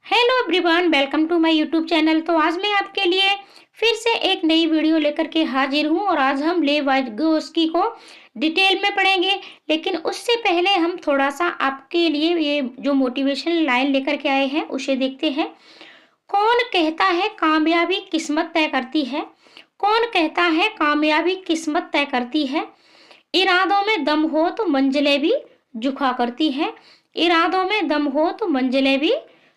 Hello everyone, welcome to my YouTube channel. तो आज मैं आपके लिए फिर से एक नई वीडियो लेकर के हाजिर हूं और आज हम लेव वाइगोस्की को डिटेल में पढ़ेंगे। लेकिन उससे पहले हम थोड़ा सा आपके लिए ये जो मोटिवेशनल लाइन लेकर के आए हैं उसे देखते हैं। कौन कहता है कामयाबी किस्मत तय करती है? कौन कहता है कामयाबी किस्मत तय करती है? इरादों में दम हो तो मंजिलें भी झुका करती हैं। इरादों में दम हो तो मंजिलें भी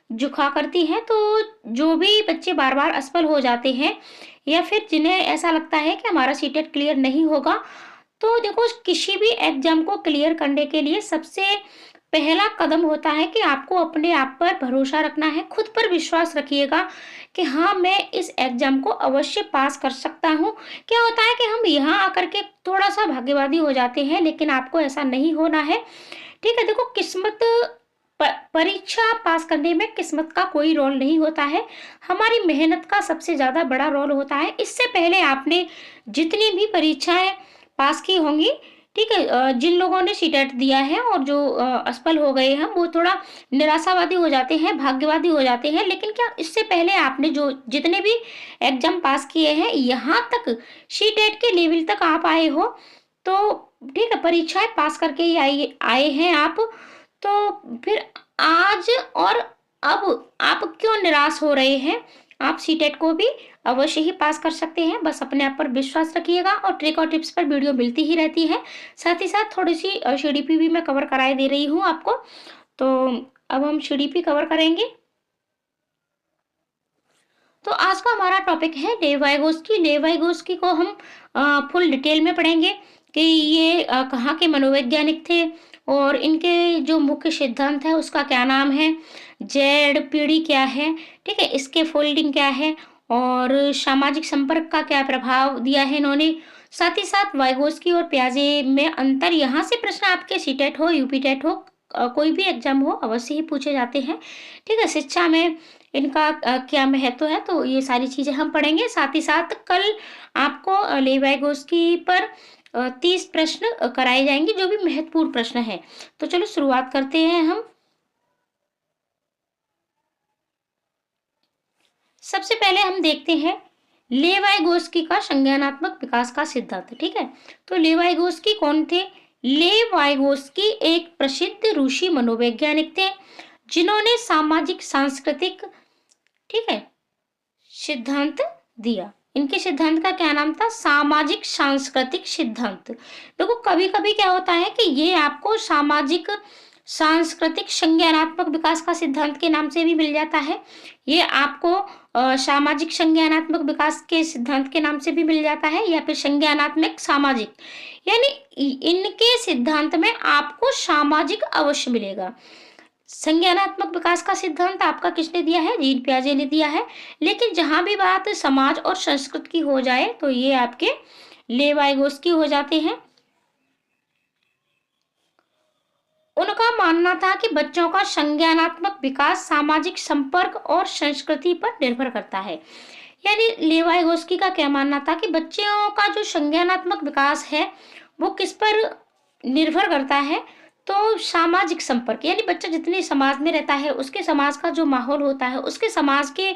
झुका करती हैं। तो जो भी बच्चे बार बार असफल हो जाते हैं या फिर जिन्हें ऐसा लगता है कि हमारा सीटेट क्लियर नहीं होगा, तो देखो किसी भी एग्जाम को क्लियर करने के लिए सबसे पहला कदम होता है कि आपको अपने आप पर भरोसा रखना है। खुद पर विश्वास रखिएगा कि हाँ, मैं इस एग्जाम को अवश्य पास कर सकता हूँ। क्या होता है कि हम यहाँ आकर के थोड़ा सा भाग्यवादी हो जाते हैं, लेकिन आपको ऐसा नहीं होना है। ठीक है, देखो किस्मत परीक्षा पास करने में किस्मत का कोई रोल नहीं होता है, हमारी मेहनत का सबसे ज्यादा बड़ा रोल होता है। इससे पहले आपने जितनी भी परीक्षाएं पास की होंगी, ठीक है, जिन लोगों ने सीटेट दिया है और जो असफल हो गए हैं वो थोड़ा निराशावादी हो जाते हैं, भाग्यवादी हो जाते हैं। लेकिन क्या इससे पहले आपने जो जितने भी एग्जाम पास किए हैं, यहाँ तक सीटेट के लेवल तक आप आए हो, तो ठीक है, परीक्षाएं पास करके ही आए हैं आप। तो फिर आज और अब आप क्यों निराश हो रहे हैं? आप सीटेट को भी अवश्य ही पास कर सकते हैं। बस अपने आप पर विश्वास रखिएगा और ट्रिक और टिप्स पर वीडियो मिलती ही रहती है। साथ ही साथ थोड़ी सी सीडीपी भी मैं कवर कराए दे रही हूँ आपको। तो अब हम सीडीपी कवर करेंगे। तो आज का हमारा टॉपिक है लेव वाइगोस्की। लेव वाइगोस्की को हम फुल डिटेल में पढ़ेंगे कि ये कहाँ के मनोवैज्ञानिक थे और इनके जो मुख्य सिद्धांत है उसका क्या नाम है, जेड पीढ़ी क्या है, ठीक है, इसके फोल्डिंग क्या है और सामाजिक संपर्क का क्या प्रभाव दिया है इन्होंने। साथ ही साथ वाइगोस्की और पियाजे में अंतर, यहाँ से प्रश्न आपके सीटेट हो, यूपी टेट हो, कोई भी एग्जाम हो, अवश्य ही पूछे जाते हैं। ठीक है, शिक्षा में इनका क्या महत्व है, तो ये सारी चीजें हम पढ़ेंगे। साथ ही साथ कल आपको लेव वाइगोस्की पर 30 प्रश्न कराए जाएंगे, जो भी महत्वपूर्ण प्रश्न है। तो चलो शुरुआत करते हैं हम। सबसे पहले हम देखते हैं लेव वाइगोस्की का संज्ञानात्मक विकास का सिद्धांत। ठीक है, तो लेव वाइगोस्की कौन थे? लेव वाइगोस्की एक प्रसिद्ध रूसी मनोवैज्ञानिक थे जिन्होंने सामाजिक सांस्कृतिक, ठीक है, सिद्धांत दिया। इनके सिद्धांत का क्या नाम था? सामाजिक सांस्कृतिक सिद्धांत। देखो कभी कभी क्या होता है कि ये आपको सामाजिक सांस्कृतिक संज्ञानात्मक विकास का सिद्धांत के नाम से भी मिल जाता है। ये आपको सामाजिक संज्ञानात्मक विकास के सिद्धांत के नाम से भी मिल जाता है, या फिर संज्ञानात्मक सामाजिक, यानी इनके सिद्धांत में आपको सामाजिक अवश्य मिलेगा। संज्ञानात्मक विकास का सिद्धांत आपका किसने दिया है? जीन पियाजे ने दिया है। लेकिन जहां भी बात समाज और संस्कृति की हो जाए तो ये आपके लेव वाइगोस्की हो जाते हैं। उनका मानना था कि बच्चों का संज्ञानात्मक विकास सामाजिक संपर्क और संस्कृति पर निर्भर करता है। यानी लेव वाइगोस्की का क्या मानना था कि बच्चों का जो संज्ञानात्मक विकास है वो किस पर निर्भर करता है? तो सामाजिक संपर्क, यानी बच्चा जितने समाज में रहता है उसके समाज का जो माहौल होता है, उसके समाज के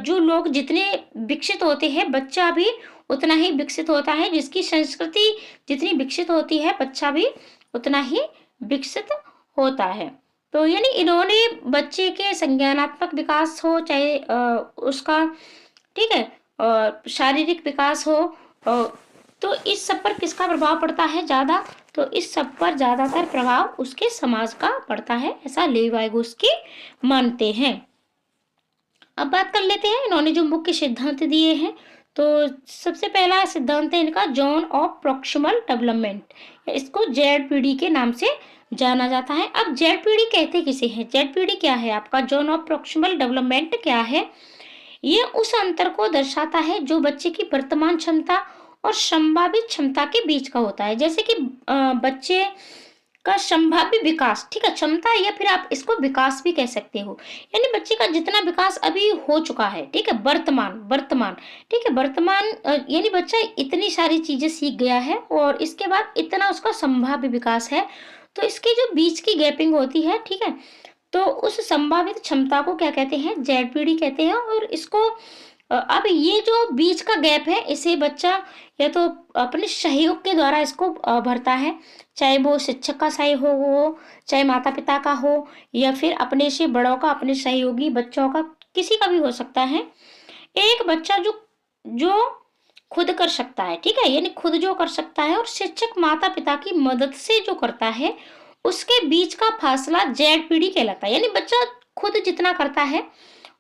जो लोग जितने विकसित होते हैं, बच्चा भी उतना ही विकसित होता है। जिसकी संस्कृति जितनी विकसित होती है, बच्चा भी उतना ही विकसित होता है। तो यानी इन्होंने बच्चे के संज्ञानात्मक विकास हो, चाहे उसका, ठीक है, शारीरिक विकास हो, तो इस सब पर किसका प्रभाव पड़ता है ज्यादा? तो इस सब पर ज्यादातर प्रभाव उसके समाज का पड़ता है, ऐसा लेव वाइगोस्की मानते हैं। अब बात कर लेते हैं इन्होंने जो मुख्य सिद्धांत दिए हैं। तो सबसे पहला सिद्धांत है इनका जोन ऑफ प्रॉक्सिमल डेवलपमेंट, इसको जेड पीढ़ी के नाम से जाना जाता है। अब जेड पीढ़ी कहते किसे हैं? जेड पीढ़ी क्या है आपका? जोन ऑफ प्रॉक्सिमल डेवलपमेंट क्या है? ये उस अंतर को दर्शाता है जो बच्चे की वर्तमान क्षमता और संभावित क्षमता के बीच का होता है। जैसे कि बच्चे का संभाव्य विकास, ठीक है, क्षमता, या फिर आप इसको विकास भी कह सकते हो, यानी बच्चे का जितना विकास अभी हो चुका है, ठीक है, वर्तमान, ठीक है, वर्तमान, यानी बच्चा इतनी सारी चीजें सीख गया है और इसके बाद इतना उसका संभाव्य विकास है। तो इसके जो बीच की गैपिंग होती है, ठीक है, तो उस संभावित क्षमता को क्या कहते हैं, जेडपीडी कहते हैं। और इसको अब ये जो बीच का गैप है इसे बच्चा या तो अपने सहयोग के द्वारा इसको भरता है, चाहे वो शिक्षक का सहयोग हो, चाहे माता पिता का हो, या फिर अपने से बड़ों का, अपने सहयोगी बच्चों का, किसी का भी हो सकता है। एक बच्चा जो जो खुद कर सकता है, ठीक है, यानी खुद जो कर सकता है, और शिक्षक माता पिता की मदद से जो करता है, उसके बीच का फासला जेडपीडी कहलाता है। यानी बच्चा खुद जितना करता है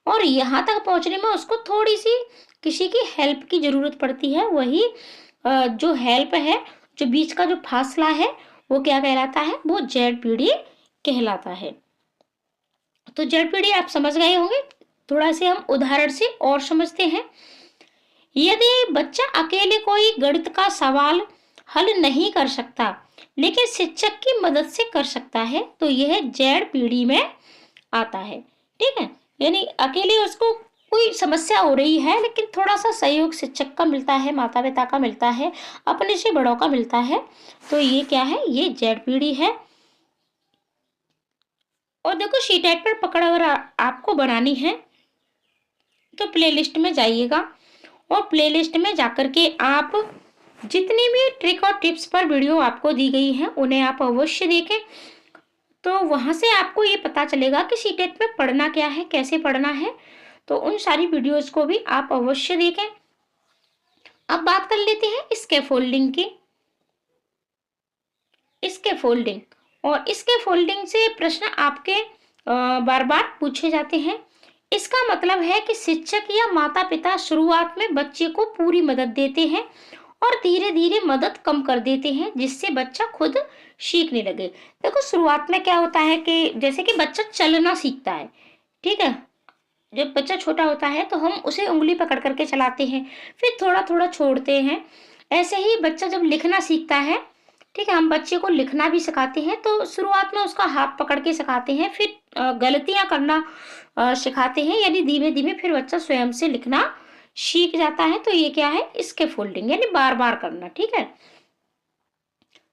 और यहाँ तक पहुंचने में उसको थोड़ी सी किसी की हेल्प की जरूरत पड़ती है, वही जो हेल्प है, जो बीच का जो फासला है, वो क्या कहलाता है, वो जेडपीडी कहलाता है। तो जेडपीडी आप समझ गए होंगे। थोड़ा से हम उदाहरण से और समझते हैं। यदि बच्चा अकेले कोई गणित का सवाल हल नहीं कर सकता लेकिन शिक्षक की मदद से कर सकता है, तो यह जेडपीडी में आता है। ठीक है, यानी अकेले उसको कोई समस्या हो रही है लेकिन थोड़ा सा सहयोग शिक्षक का मिलता है, माता पिता का मिलता है, अपने से बड़ों का मिलता है, तो ये क्या है, ये जेडपीडी है। और देखो शीटेट पर पकड़ अगर आपको बनानी है तो प्लेलिस्ट में जाइएगा और प्लेलिस्ट में जाकर के आप जितनी भी ट्रिक और टिप्स पर वीडियो आपको दी गई हैं उन्हें आप अवश्य देखें। तो वहां से आपको ये पता चलेगा कि सीटेट में पढ़ना क्या है, कैसे पढ़ना है। तो उन सारी वीडियोस को भी आप अवश्य देखें। अब बात कर लेते हैं स्कैफोल्डिंग की। स्कैफोल्डिंग, और स्कैफोल्डिंग से प्रश्न आपके बार बार पूछे जाते हैं। इसका मतलब है कि शिक्षक या माता पिता शुरुआत में बच्चे को पूरी मदद देते हैं और धीरे धीरे मदद कम कर देते हैं जिससे बच्चा खुद सीखने लगे। देखो शुरुआत में क्या होता है कि जैसे कि बच्चा चलना सीखता है, ठीक है, जब बच्चा छोटा होता है तो हम उसे उंगली पकड़ करके चलाते हैं, फिर थोड़ा थोड़ा छोड़ते हैं। ऐसे ही बच्चा जब लिखना सीखता है, ठीक है, हम बच्चे को लिखना भी सिखाते हैं, तो शुरुआत में उसका हाथ पकड़ के सिखाते हैं, फिर गलतियां करना सिखाते हैं, यानी धीमे धीमे फिर बच्चा स्वयं से लिखना सीख जाता है। तो ये क्या है, स्कैफोल्डिंग, यानी बार बार करना। ठीक है,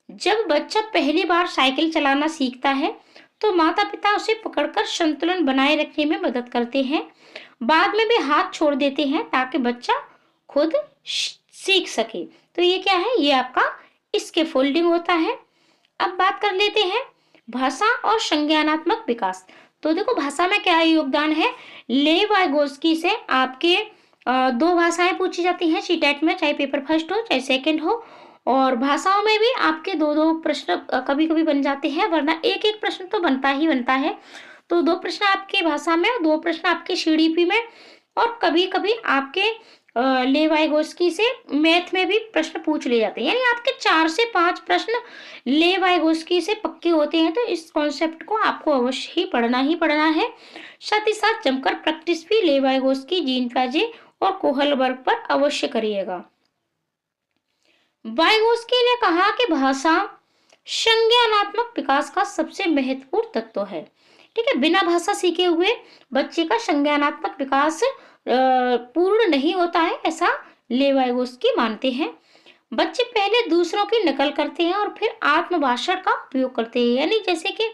जब बच्चा पहली बार साइकिल चलाना सीखता है तो माता पिता उसे पकड़कर संतुलन बनाए रखने में मदद करते हैं, बाद में भी हाथ छोड़ देते हैं ताकि बच्चा खुद सीख सके। तो ये क्या है, ये आपका स्कैफोल्डिंग होता है। अब बात कर लेते हैं भाषा और संज्ञानात्मक विकास। तो देखो भाषा में क्या योगदान है, लेव वाइगोस्की से आपके दो भाषाएं पूछी जाती हैं सीटेट में, चाहे पेपर फर्स्ट हो चाहे सेकंड हो। और भाषाओं में भी आपके दो दो प्रश्न कभी कभी बन जाते हैं, वरना एक एक प्रश्न तो बनता ही बनता है। तो दो प्रश्न आपके भाषा में और दो प्रश्न आपके सीडीपी में, और कभी कभी आपके लेव वाइगोस्की से मैथ में भी प्रश्न पूछ ले जाते हैं, यानी आपके 4 से 5 प्रश्न लेव वाइगोस्की से पक्के होते हैं। तो इस कॉन्सेप्ट को आपको अवश्य ही पढ़ना है। साथ ही साथ जमकर प्रैक्टिस भी लेव वाइगोस्की, जीन पियाजे और कोहलबर्ग पर अवश्य करिएगा। वाइगोस्की ने कहा कि भाषा संज्ञानात्मक विकास का सबसे महत्वपूर्ण तत्व है। ठीक है, बिना भाषा सीखे हुए बच्चे का संज्ञानात्मक विकास पूर्ण नहीं होता है, ऐसा लेव वाइगोस्की मानते हैं। बच्चे पहले दूसरों की नकल करते हैं और फिर आत्मभाषण का उपयोग करते हैं, यानी जैसे कि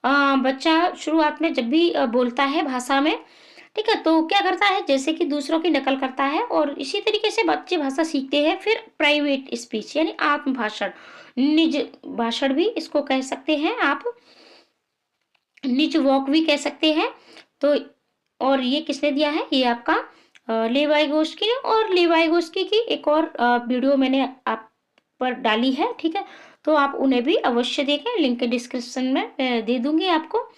बच्चा शुरुआत में जब भी बोलता है भाषा में, ठीक है, तो क्या करता है, जैसे कि दूसरों की नकल करता है, और इसी तरीके से बच्चे भाषा सीखते हैं। फिर प्राइवेट स्पीच यानी आत्मभाषण, निज भाषण भी इसको कह सकते हैं आप, निज वॉक भी कह सकते हैं। तो और ये किसने दिया है, ये आपका लेव वाइगोस्की ने। और लेव वाइगोस्की की एक और वीडियो मैंने आप पर डाली है, ठीक है, तो आप उन्हें भी अवश्य देखें, लिंक डिस्क्रिप्शन में दे दूंगी आपको।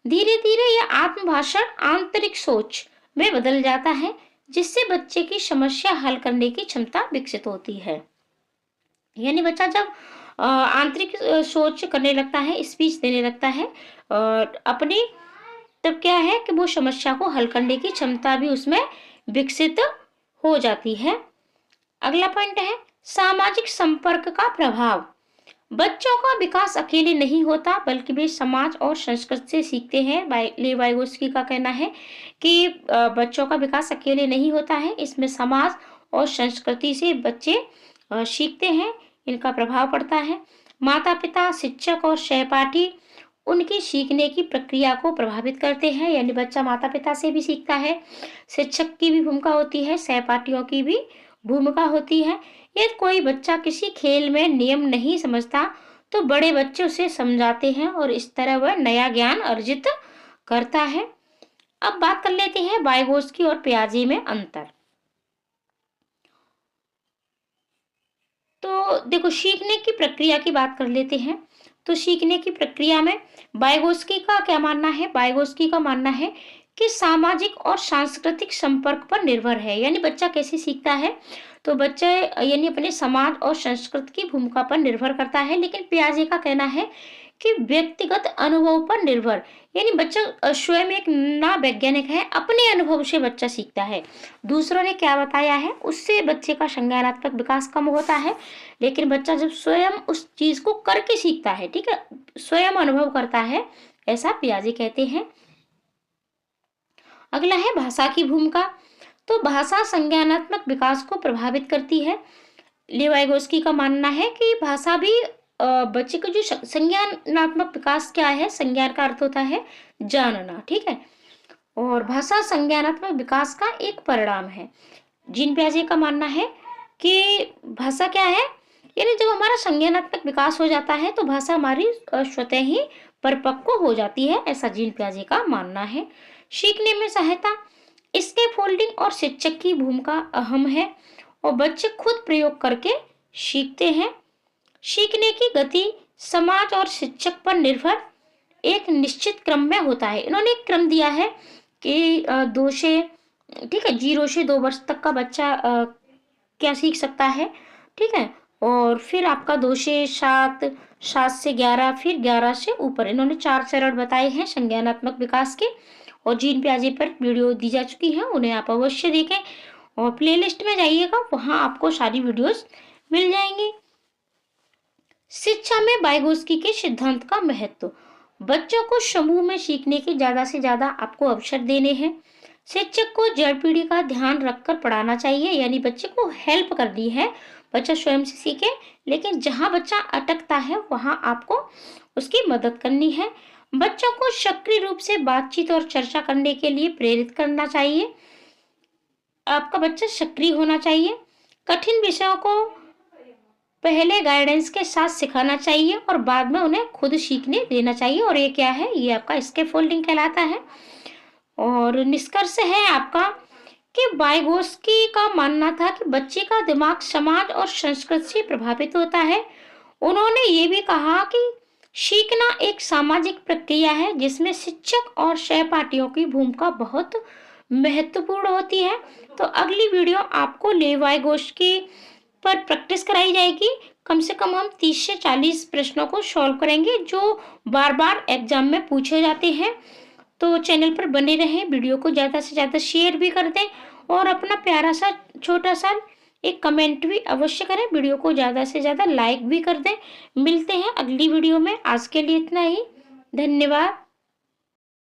धीरे धीरे यह आत्मभाषण आंतरिक सोच में बदल जाता है जिससे बच्चे की समस्या हल करने की क्षमता विकसित होती है। यानी बच्चा जब आंतरिक सोच करने लगता है, स्पीच देने लगता है अपनी, तब क्या है कि वो समस्या को हल करने की क्षमता भी उसमें विकसित हो जाती है। अगला पॉइंट है सामाजिक संपर्क का प्रभाव। बच्चों का विकास अकेले नहीं होता बल्कि वे समाज और संस्कृति से सीखते हैं। लेव वाइगोस्की का कहना है कि बच्चों का विकास अकेले नहीं होता है, इसमें समाज और संस्कृति से बच्चे सीखते हैं, इनका प्रभाव पड़ता है। माता पिता, शिक्षक और सहपाठी उनकी सीखने की प्रक्रिया को प्रभावित करते हैं। यानी बच्चा माता पिता से भी सीखता है, शिक्षक की भी भूमिका होती है, सहपाठियों की भी भूमिका होती है। यदि कोई बच्चा किसी खेल में नियम नहीं समझता तो बड़े बच्चे उसे समझाते हैं और इस तरह वह नया ज्ञान अर्जित करता है। अब बात कर लेते हैं वाइगोत्स्की और पियाजे में अंतर। तो देखो, सीखने की प्रक्रिया की बात कर लेते हैं। तो सीखने की प्रक्रिया में वाइगोत्स्की का क्या मानना है? वाइगोत्स्की का मानना है कि सामाजिक और सांस्कृतिक संपर्क पर निर्भर है। यानी बच्चा कैसे सीखता है? तो बच्चे यानी अपने समाज और संस्कृति की भूमिका पर निर्भर करता है। लेकिन पियाजे का कहना है कि व्यक्तिगत अनुभव पर निर्भर, यानी बच्चा स्वयं एक ना वैज्ञानिक है, अपने अनुभव से बच्चा सीखता है। दूसरों ने क्या बताया है उससे बच्चे का संज्ञानात्मक विकास कम होता है। लेकिन बच्चा जब स्वयं उस चीज को करके सीखता है, ठीक है, स्वयं अनुभव करता है, ऐसा पियाजे कहते हैं। अगला है भाषा की भूमिका। तो भाषा संज्ञानात्मक विकास को प्रभावित करती है। लेवाइगोस्की का मानना है कि भाषा भी बच्चे को जो संज्ञानात्मक विकास क्या है? संज्ञान का अर्थ होता है जानना, ठीक है, और भाषा संज्ञानात्मक विकास का एक परिणाम है। जीन पियाजे का मानना है कि भाषा क्या है? यानी जब हमारा संज्ञानात्मक विकास हो जाता है तो भाषा हमारी स्वतः ही परिपक्व हो जाती है, ऐसा जीन पियाजे का मानना है। सीखने में सहायता, इसके फोल्डिंग और शिक्षक की भूमिका अहम है और बच्चे खुद प्रयोग करके सीखते हैं। सीखने की गति समाज और शिक्षक पर निर्भर एक निश्चित क्रम में होता है। इन्होंने एक क्रम दिया है कि 2 से, ठीक है, 0 से 2 वर्ष तक का बच्चा क्या सीख सकता है, ठीक है, और फिर आपका 2 से 7, 7 से 11, फिर 11 से ऊपर। इन्होंने 4 चरण बताए हैं संज्ञानात्मक विकास के और जीन पियाजे पर वीडियो दी जा चुकी है, उन्हें आप अवश्य देखें और प्लेलिस्ट में जाइएगा, वहां आपको सारी वीडियोस मिल जाएंगी। शिक्षा में वाइगोत्स्की के सिद्धांत का महत्व, बच्चों को समूह में सीखने के ज्यादा से ज्यादा आपको अवसर देने हैं। शिक्षक को जड़ पीढ़ी का ध्यान रखकर पढ़ाना चाहिए, यानी बच्चे को हेल्प करनी है, बच्चा स्वयं से सीखे, लेकिन जहां बच्चा अटकता है वहां आपको उसकी मदद करनी है। बच्चों को सक्रिय रूप से बातचीत और चर्चा करने के लिए प्रेरित करना चाहिए। आपका बच्चा सक्रिय होना चाहिए। कठिन विषयों को पहले गाइडेंस के साथ सिखाना चाहिए और बाद में उन्हें खुद सीखने देना चाहिए। और ये क्या है? ये आपका स्कैफोल्डिंग कहलाता है। और निष्कर्ष है आपका कि वाइगोत्स्की का मानना था कि बच्चे का दिमाग समाज और संस्कृति से प्रभावित होता है। उन्होंने ये भी कहा कि सीखना एक सामाजिक प्रक्रिया है जिसमें शिक्षक और सहपाठियों की भूमिका बहुत महत्वपूर्ण होती है। तो अगली वीडियो आपको लेवाइगोत्स्की पर प्रैक्टिस कराई जाएगी। कम से कम हम 30 से 40 प्रश्नों को सॉल्व करेंगे जो बार बार एग्जाम में पूछे जाते हैं। तो चैनल पर बने रहें, वीडियो को ज़्यादा से ज़्यादा शेयर भी कर दें और अपना प्यारा सा छोटा सा एक कमेंट भी अवश्य करें। वीडियो को ज़्यादा से ज़्यादा लाइक भी कर दें। मिलते हैं अगली वीडियो में, आज के लिए इतना ही। धन्यवाद।